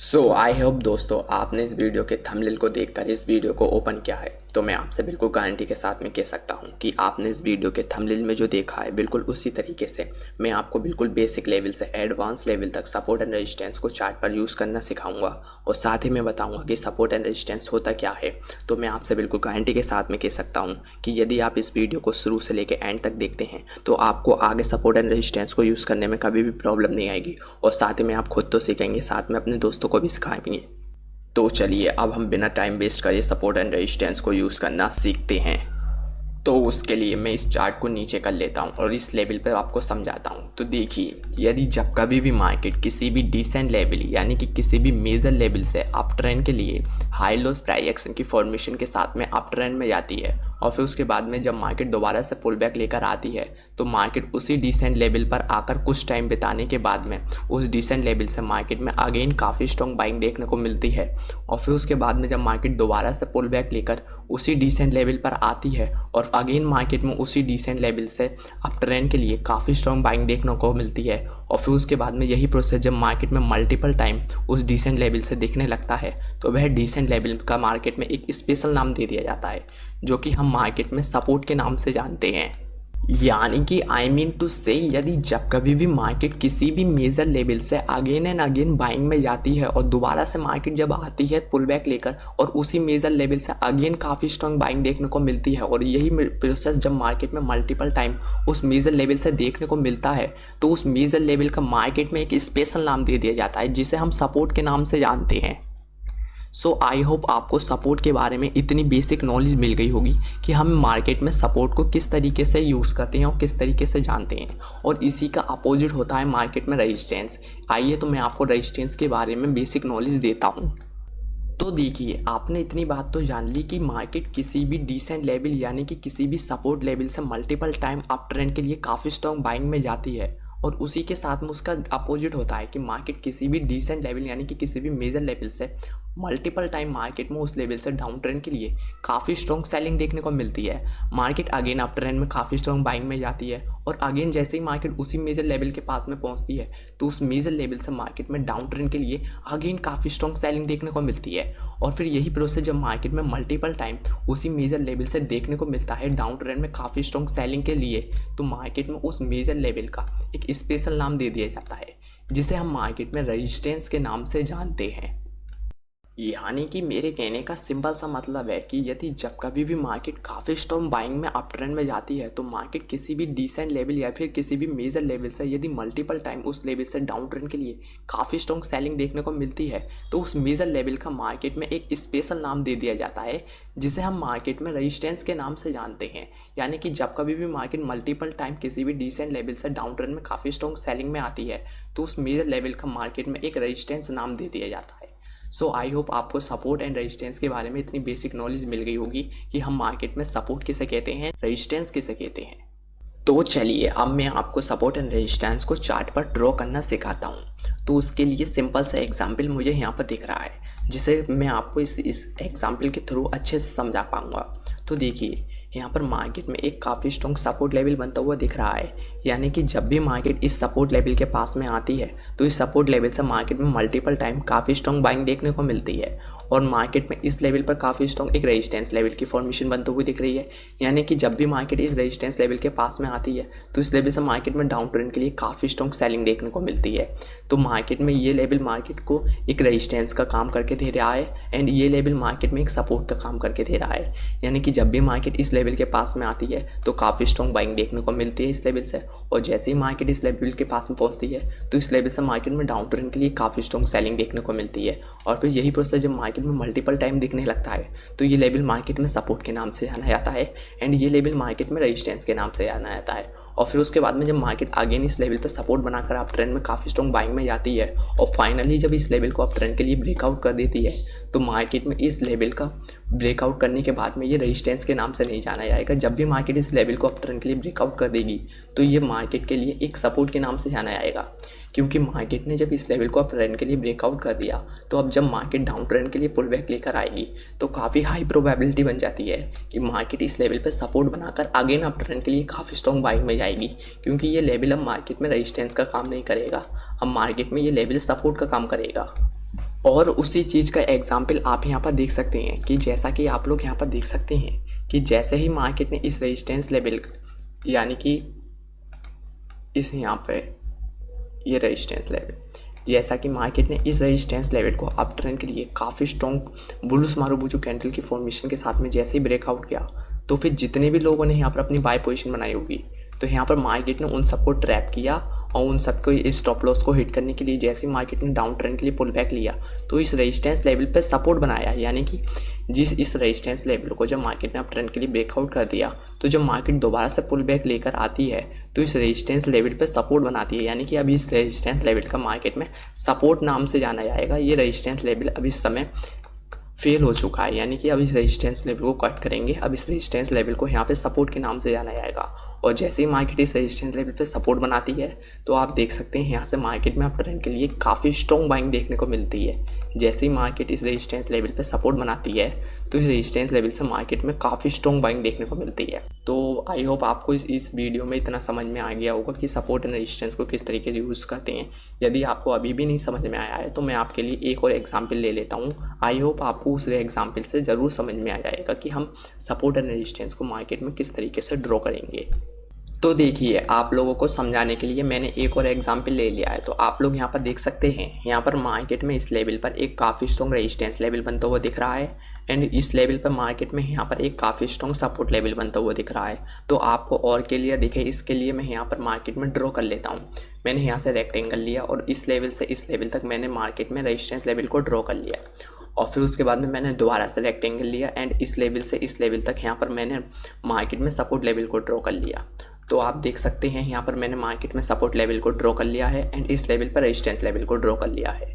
I hope दोस्तों आपने इस वीडियो के थंबनेल को देखकर इस वीडियो को ओपन किया है। तो मैं आपसे बिल्कुल गारंटी के साथ में कह सकता हूं कि आपने इस वीडियो के थंबनेल में जो देखा है बिल्कुल उसी तरीके से मैं आपको बिल्कुल बेसिक लेवल से एडवांस लेवल तक सपोर्ट एंड रेजिस्टेंस को चार्ट पर यूज़ करना सिखाऊंगा और साथ ही मैं बताऊंगा कि सपोर्ट एंड रेजिस्टेंस होता क्या है। तो मैं आपसे बिल्कुल गारंटी के साथ में कह सकता हूँ कि यदि आप इस वीडियो को शुरू से लेकर एंड तक देखते हैं तो आपको आगे सपोर्ट एंड रेजिस्टेंस को यूज़ करने में कभी भी प्रॉब्लम नहीं आएगी और साथ ही में आप खुद तो सीखेंगे, साथ में अपने दोस्तों को भी सिखाएंगे। तो चलिए अब हम बिना टाइम वेस्ट करे सपोर्ट एंड रेजिस्टेंस को यूज़ करना सीखते हैं। तो उसके लिए मैं इस चार्ट को नीचे कर लेता हूं और इस लेवल पर आपको समझाता हूं। तो देखिए, यदि जब कभी भी मार्केट किसी भी डिसेंट लेवल यानी कि किसी भी मेजर लेवल से अप ट्रेंड के लिए हाई लॉस प्राइस एक्शन की फॉर्मेशन के साथ में अप ट्रेंड में जाती है और फिर उसके बाद में जब मार्केट दोबारा से पुल बैक लेकर आती है तो मार्केट उसी डिसेंट लेवल पर आकर कुछ टाइम बिताने के बाद में उस डिसेंट लेवल से मार्केट में अगेन काफ़ी स्ट्रॉन्ग बाइंग देखने को मिलती है और फिर उसके बाद में जब मार्केट दोबारा से पुल बैक लेकर उसी डिसेंट लेवल पर आती है और अगेन मार्केट में उसी डिसेंट लेवल से अप ट्रेंड के लिए काफ़ी स्ट्रॉन्ग बाइंग देखने को मिलती है और फिर उसके बाद में यही प्रोसेस जब मार्केट में मल्टीपल टाइम उस डिसेंट लेवल से दिखने लगता है तो वह डिसेंट लेवल का मार्केट में एक स्पेशल नाम दे दिया जाता है जो कि हम मार्केट में सपोर्ट के नाम से जानते हैं। यानी कि आई मीन टू से यदि जब कभी भी मार्केट किसी भी मेजर लेवल से अगेन एंड अगेन बाइंग में जाती है और दोबारा से मार्केट जब आती है पुल बैक लेकर और उसी मेजर लेवल से अगेन काफ़ी स्ट्रॉन्ग बाइंग देखने को मिलती है और यही प्रोसेस जब मार्केट में मल्टीपल टाइम उस मेजर लेवल से देखने को मिलता है तो उस मेजर लेवल का मार्केट में एक स्पेशल नाम दे दिया जाता है जिसे हम सपोर्ट के नाम से जानते हैं। आई होप आपको सपोर्ट के बारे में इतनी बेसिक नॉलेज मिल गई होगी कि हम मार्केट में सपोर्ट को किस तरीके से यूज़ करते हैं और किस तरीके से जानते हैं और इसी का अपोजिट होता है मार्केट में रेजिस्टेंस। आइए तो मैं आपको रेजिस्टेंस के बारे में बेसिक नॉलेज देता हूँ। तो देखिए, आपने इतनी बात तो जान ली कि मार्केट किसी भी डिसेंट लेवल यानी कि किसी भी सपोर्ट लेवल से मल्टीपल टाइम अप ट्रेंड के लिए काफ़ी स्ट्रॉन्ग बाइंग में जाती है और उसी के साथ में उसका अपोजिट होता है कि मार्केट किसी भी डिसेंट लेवल यानी कि किसी भी मेजर लेवल से मल्टीपल टाइम मार्केट में उस लेवल से डाउन ट्रेंड के लिए काफ़ी स्ट्रॉन्ग सेलिंग देखने को मिलती है। मार्केट अगेन अप ट्रेंड में काफ़ी स्ट्रॉन्ग बाइंग में जाती है और अगेन जैसे ही मार्केट उसी मेजर लेवल के पास में पहुंचती है तो उस मेजर लेवल से मार्केट में डाउन ट्रेंड के लिए अगेन काफ़ी स्ट्रॉन्ग सेलिंग देखने को मिलती है और फिर यही प्रोसेस जब मार्केट में मल्टीपल टाइम उसी मेजर लेवल से देखने को मिलता है डाउन ट्रेंड में काफ़ी स्ट्रॉन्ग सेलिंग के लिए तो मार्केट में उस मेजर लेवल का एक स्पेशल नाम दे दिया जाता है जिसे हम मार्केट में रेजिस्टेंस के नाम से जानते हैं। यानी कि मेरे कहने का सिंपल सा मतलब है कि यदि जब कभी भी मार्केट काफ़ी स्ट्रॉन्ग बाइंग में अप ट्रेंड में जाती है तो मार्केट किसी भी डिसेंट लेवल या फिर किसी भी मेजर लेवल से यदि मल्टीपल टाइम उस लेवल से डाउन ट्रेंड के लिए काफ़ी स्ट्रॉन्ग सेलिंग देखने को मिलती है तो उस मेजर लेवल का मार्केट में एक स्पेशल नाम दे दिया जाता है जिसे हम मार्केट में रेजिस्टेंस के नाम से जानते हैं। यानी कि जब कभी भी मार्केट मल्टीपल टाइम किसी भी डिसेंट लेवल से डाउन ट्रेंड में काफ़ी स्ट्रॉन्ग सेलिंग में आती है तो उस मेजर लेवल का मार्केट में एक रेजिस्टेंस नाम दे दिया जाता है। आई होप आपको सपोर्ट एंड रेजिस्टेंस के बारे में इतनी बेसिक नॉलेज मिल गई होगी कि हम मार्केट में सपोर्ट किसे कहते हैं, रेजिस्टेंस किसे कहते हैं। तो चलिए अब मैं आपको सपोर्ट एंड रेजिस्टेंस को चार्ट पर ड्रॉ करना सिखाता हूँ। तो उसके लिए सिंपल सा एग्जाम्पल मुझे यहाँ पर दिख रहा है जिसे मैं आपको इस एग्जाम्पल के थ्रू अच्छे से समझा पाऊँगा। तो देखिए, यहाँ पर मार्केट में एक काफ़ी स्ट्रॉन्ग सपोर्ट लेवल बनता हुआ दिख रहा है। यानी कि जब भी मार्केट इस सपोर्ट लेवल के पास में आती है तो इस सपोर्ट लेवल से मार्केट में मल्टीपल टाइम काफ़ी स्ट्रॉन्ग बाइंग देखने को मिलती है और मार्केट में इस लेवल पर काफ़ी स्ट्रॉन्ग एक रेजिस्टेंस लेवल की फॉर्मेशन बनते हुए दिख रही है। यानी कि जब भी मार्केट इस रेजिस्टेंस लेवल के पास में आती है तो इस लेवल से मार्केट में डाउन ट्रेंड के लिए काफ़ी स्ट्रॉन्ग सेलिंग देखने को मिलती है। तो मार्केट में ये लेवल मार्केट को एक रेजिस्टेंस का काम करके दे रहा है एंड ये लेवल मार्केट में एक सपोर्ट का काम करके दे रहा है। यानी कि जब भी मार्केट इस लेवल के पास में आती है तो काफ़ी स्ट्रॉन्ग बाइंग देखने को मिलती है इस लेवल से और जैसे ही मार्केट इस लेवल के पास में पहुंचती है तो इस लेवल से मार्केट में डाउन ट्रेंड के लिए काफ़ी स्ट्रॉन्ग सेलिंग देखने को मिलती है और फिर यही प्रोसेस जब मार्केट में मल्टीपल टाइम दिखने लगता है तो ये लेवल मार्केट में सपोर्ट के नाम से जाना जाता है एंड ये लेवल मार्केट में रेजिस्टेंस के नाम से जाना जाता है। और फिर उसके बाद में जब मार्केट अगेन इस लेवल पर सपोर्ट बनाकर अप ट्रेंड में काफ़ी स्ट्रॉन्ग बाइंग में जाती है और फाइनली जब इस लेवल को अप ट्रेंड के लिए ब्रेकआउट कर देती है तो मार्केट में इस लेवल का ब्रेकआउट करने के बाद में ये रेजिस्टेंस के नाम से नहीं जाना जाएगा। जब भी मार्केट इस लेवल को अप ट्रेंड के लिए ब्रेकआउट कर देगी तो ये मार्केट के लिए एक सपोर्ट के नाम से जाना जाएगा क्योंकि मार्केट ने जब इस लेवल को अप ट्रेंड के लिए ब्रेकआउट कर दिया तो अब जब मार्केट डाउन ट्रेंड के लिए पुल बैक लेकर आएगी तो काफ़ी हाई प्रोबेबिलिटी बन जाती है कि मार्केट इस लेवल पर सपोर्ट बनाकर अगेन अप ट्रेंड के लिए काफ़ी स्ट्रॉन्ग बाइंग में जाएगी क्योंकि ये लेवल अब मार्केट में रेजिस्टेंस का काम नहीं करेगा, अब मार्केट में ये लेवल सपोर्ट का काम करेगा। और उसी चीज़ का एग्जाम्पल आप यहाँ पर देख सकते हैं कि जैसा कि आप लोग यहाँ पर देख सकते हैं कि जैसे ही मार्केट ने इस रेजिस्टेंस लेवल यानी कि इस यहाँ पे ये रेजिस्टेंस लेवल, जैसा कि मार्केट ने इस रेजिस्टेंस लेवल को अप ट्रेंड के लिए काफ़ी स्ट्रॉन्ग बुलिश मारुबुजू कैंडल की फॉर्मेशन के साथ में जैसे ही ब्रेकआउट किया, तो फिर जितने भी लोगों ने यहाँ पर अपनी बाय पोजीशन बनाई होगी, तो यहाँ पर मार्केट ने उन सबको ट्रैप किया और उन सबको इस स्टॉप लॉस को हिट करने के लिए जैसे ही मार्केट ने डाउन ट्रेंड के लिए पुल बैक लिया, तो इस रेजिस्टेंस लेवल पे सपोर्ट बनाया। यानी कि इस रेजिस्टेंस लेवल को जब मार्केट ने अप ट्रेंड के लिए ब्रेकआउट कर दिया, तो जब मार्केट दोबारा से पुल बैक लेकर आती है तो इस रेजिस्टेंस लेवल पे सपोर्ट बनाती है। यानी कि अभी इस रेजिस्टेंस लेवल का मार्केट में सपोर्ट नाम से जाना जाएगा। ये रेजिस्टेंस लेवल अभी इस समय फेल हो चुका है, यानी कि अब इस रेजिस्टेंस लेवल को कट करेंगे। अब इस रेजिस्टेंस लेवल को यहाँ पे सपोर्ट के नाम से जाना जाएगा। और जैसे ही मार्केट इस रेजिस्टेंस लेवल पे सपोर्ट बनाती है, तो आप देख सकते हैं यहाँ से मार्केट में अप ट्रेंड के लिए काफ़ी स्ट्रॉन्ग बाइंग देखने को मिलती है। जैसे ही मार्केट इस रेजिस्टेंस लेवल पे सपोर्ट बनाती है, तो इस रेजिस्टेंस लेवल से मार्केट में काफ़ी स्ट्रॉन्ग बाइंग देखने को मिलती है। तो आई होप आपको इस वीडियो में इतना समझ में आ गया होगा कि सपोर्ट एंड रेजिस्टेंस को किस तरीके से यूज़ करते हैं। यदि आपको अभी भी नहीं समझ में आया है तो मैं आपके लिए एक और एग्जाम्पल ले लेता हूँ। आई होप आपको उस एग्जाम्पल से ज़रूर समझ में आ जाएगा कि हम सपोर्ट एंड रेजिस्टेंस को मार्केट में किस तरीके से ड्रॉ करेंगे। तो देखिए, आप लोगों को समझाने के लिए मैंने एक और एग्जांपल ले लिया है। तो आप लोग यहाँ पर देख सकते हैं, यहाँ पर मार्केट में इस लेवल पर एक काफ़ी स्ट्रॉन्ग रेजिस्टेंस लेवल बनता हुआ दिख रहा है एंड इस लेवल पर मार्केट में यहाँ पर एक काफ़ी स्ट्रॉन्ग सपोर्ट लेवल बनता हुआ दिख रहा है। तो आपको और क्लियर दिखे इसके लिए मैं यहाँ पर मार्केट में ड्रॉ कर लेता हूँ। मैंने यहाँ से रेक्टेंगल लिया और इस लेवल से इस लेवल तक मैंने मार्केट में रेजिस्टेंस लेवल को ड्रॉ कर लिया और फिर उसके बाद में मैंने दोबारा से रेक्टेंगल लिया एंड इस लेवल से इस लेवल तक यहाँ पर मैंने मार्केट में सपोर्ट लेवल को ड्रॉ कर लिया। तो आप देख सकते हैं यहाँ पर मैंने मार्केट में सपोर्ट लेवल को ड्रॉ कर लिया है एंड इस लेवल पर रेजिस्टेंस लेवल को ड्रॉ कर लिया है।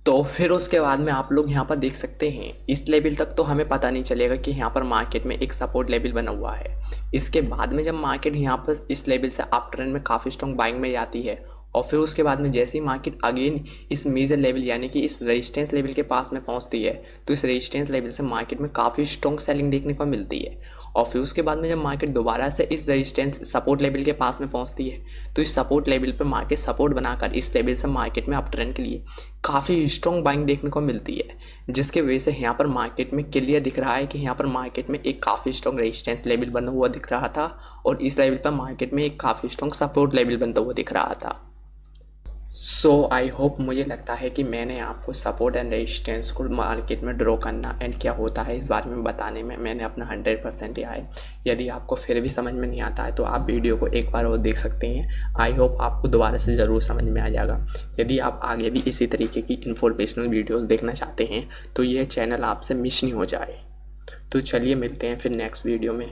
तो फिर उसके बाद में आप लोग यहाँ पर देख सकते हैं, इस लेवल तक तो हमें पता नहीं चलेगा कि यहाँ पर मार्केट में एक सपोर्ट लेवल बना हुआ है। इसके बाद में जब मार्केट यहाँ पर इस लेवल से अप ट्रेंड में काफ़ी स्ट्रॉन्ग बाइंग में जाती है और फिर उसके बाद में जैसे ही मार्केट अगेन इस मेजर लेवल यानी कि इस रेजिस्टेंस लेवल के पास में पहुंचती है, तो इस रेजिस्टेंस लेवल से मार्केट में काफ़ी स्ट्रॉन्ग सेलिंग देखने को मिलती है। और फिर उसके बाद में जब मार्केट दोबारा से इस रेजिस्टेंस सपोर्ट लेवल के पास में पहुंचती है, तो इस सपोर्ट लेवल पर मार्केट सपोर्ट बनाकर इस लेवल से मार्केट में अप ट्रेंड के लिए काफ़ी स्ट्रॉन्ग बाइंग देखने को मिलती है, जिसके वजह से यहाँ पर मार्केट में क्लियर दिख रहा है कि यहाँ पर मार्केट में एक काफ़ी स्ट्रॉन्ग रेजिस्टेंस लेवल बना हुआ दिख रहा था और इस लेवल पर मार्केट में एक काफ़ी स्ट्रॉन्ग सपोर्ट लेवल बनता हुआ दिख रहा था। सो आई होप, मुझे लगता है कि मैंने आपको सपोर्ट एंड रेजिस्टेंस को मार्केट में ड्रॉ करना एंड क्या होता है इस बारे में बताने में मैंने अपना 100% दिया है। यदि आपको फिर भी समझ में नहीं आता है तो आप वीडियो को एक बार और देख सकते हैं। आई होप आपको दोबारा से ज़रूर समझ में आ जाएगा। यदि आप आगे भी इसी तरीके की इन्फॉर्मेशनल वीडियोज़ देखना चाहते हैं तो ये चैनल आपसे मिस नहीं हो जाए। तो चलिए मिलते हैं फिर नेक्स्ट वीडियो में।